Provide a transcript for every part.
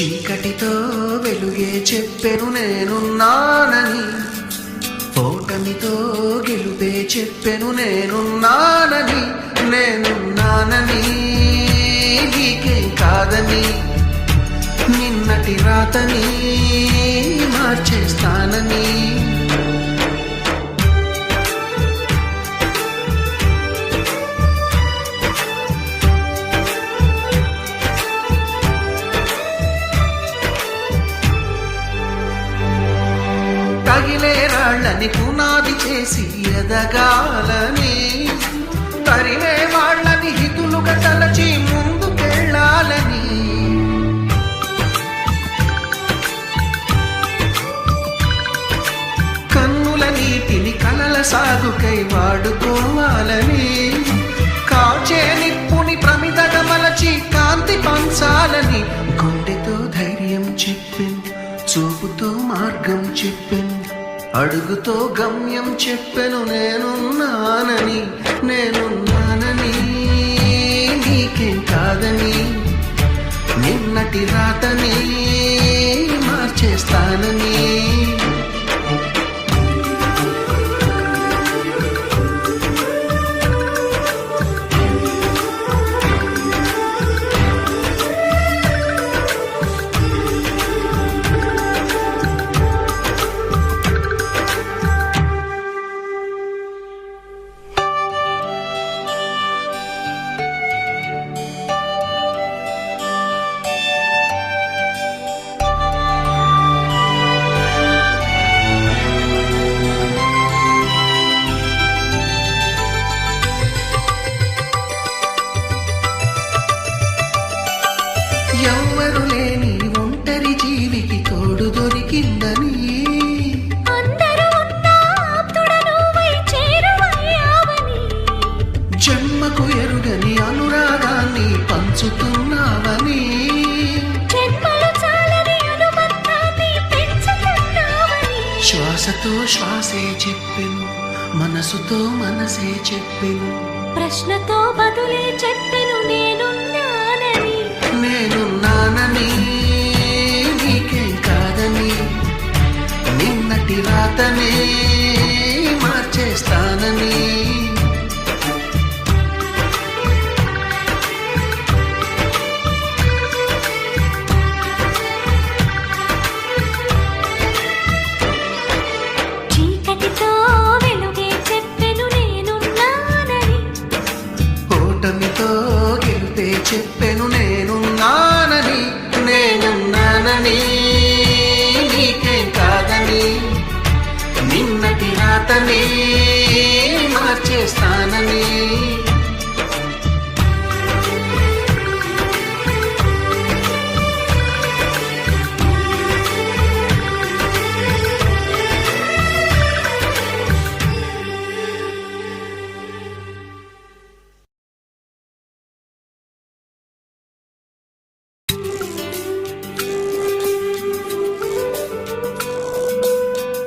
చీకటితో వెలుగే చెప్పెను నేనున్నానని, ఓటమితో గెలుపే చెప్పెను నేనున్నానని. నేనున్నానని నీకేం కాదని, నిన్నటి రాతని మార్చేస్తానని. తగిలే రాళ్ళని పునాది చేసి ఎదగాలని, తరిమే వాళ్ళని హితులుగా తలచి ముందుకెళ్ళాలని. కన్నుల నీటిని కలల సాగుకై వాడుకోవాలని, కాచే నిప్పుని ప్రమిదగా మలచి కాంతి పంచాలని. గుండెతో ధైర్యం చెప్పెను, చూపుతో మార్గం చెప్పెను, అడుగుతో గమ్యం చెప్పెను నేనున్నానని. నేనున్నానని నీకేం కాదని, నిన్నటి రాతని మార్చేస్తానని. ఎవ్వరు లేని ఒంటరి జీవికి తోడు దొరికిందని, జన్మకు ఎరుగని అనురాగాన్ని పంచుతున్నావని. శ్వాసతో శ్వాసే చెప్పెను, మనసుతో మనసే చెప్పెను, ప్రశ్నతో బదులే చెప్పెను నేనున్నానని. నేనున్నానని నీకేం కాదని, నిన్నటి రాతనే మార్చేస్తానని. చీకటితో వెలుగే చెప్పెను నేనున్నానని, ఓటమితో గెలుపే చెప్పెను నేనున్నానని. నేనున్నానని నీకేం కాదని, నిన్నటి రాతనే మార్చేస్తానని.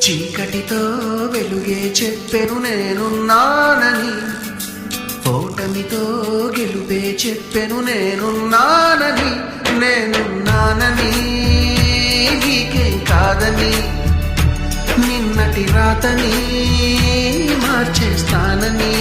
చీకటితో వెలుగే చెప్పెను నేనున్నానని, ఓటమితో గెలుపే చెప్పెను నేనున్నానని. నేనున్నానని నీకేం కాదని, నిన్నటి రాతని మార్చేస్తానని.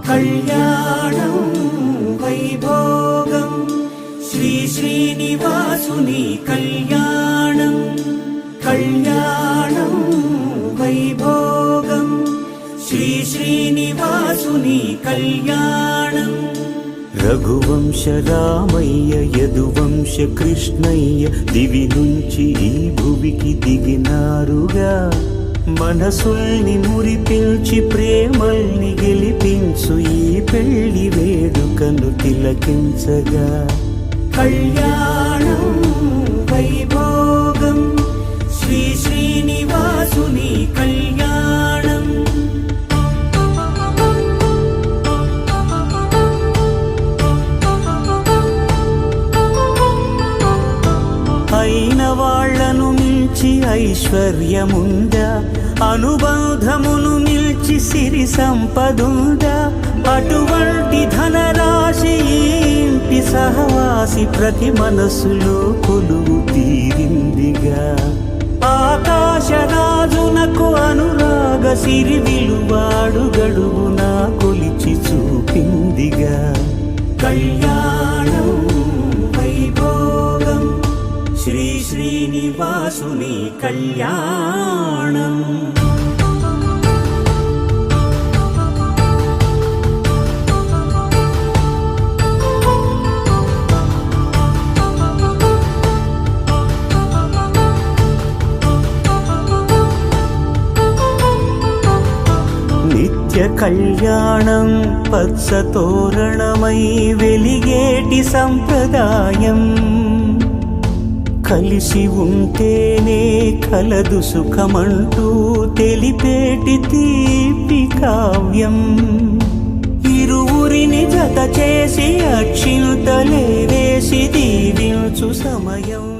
కళ్యాణం వైభోగం శ్రీ శ్రీనివాసుని కళ్యాణం. కళ్యాణం వైభోగం శ్రీ శ్రీనివాసుని కళ్యాణం. రఘువంశ రామయ్య యదువంశ కృష్ణయ్య దివి నుంచి ఈ భువికి దిగినారుగా. మనసుల్ని మురిపించి ప్రేమల్ని గెలిపించు ఈ పెళ్లి వేడుకను తిలకించగా. కళ్యాణం వైభోగం శ్రీనివాసుని కళ్యాణం. అయిన వాళ్లను మించి ఐశ్వర్యముందా, అనుబంధమును మిల్చి సిరి సంపదుందా, అటువంటి ధనరాశి ఈ ఇంటి సహవాసి ప్రతి మనసులో కొలువు తీరిందిగా. ఆకాశరాజునకు అనురాగ సిరి విలువాడు గడువునా కొలిచి చూపిందిగా. కళ్యాణం వైభోగం శ్రీ శ్రీనివాసుని కళ్యాణం. నిత్య కళ్యాణం పచ్చ తోరణమై వెలిగేటి సంప్రదాయం. కలిసి ఉంటేనే కలదు సుఖమంటూ తెలిపేటి తీపి కావ్యం. ఇరువురిని జత చేసి అక్షింతలే వేసి దీవించు సమయం.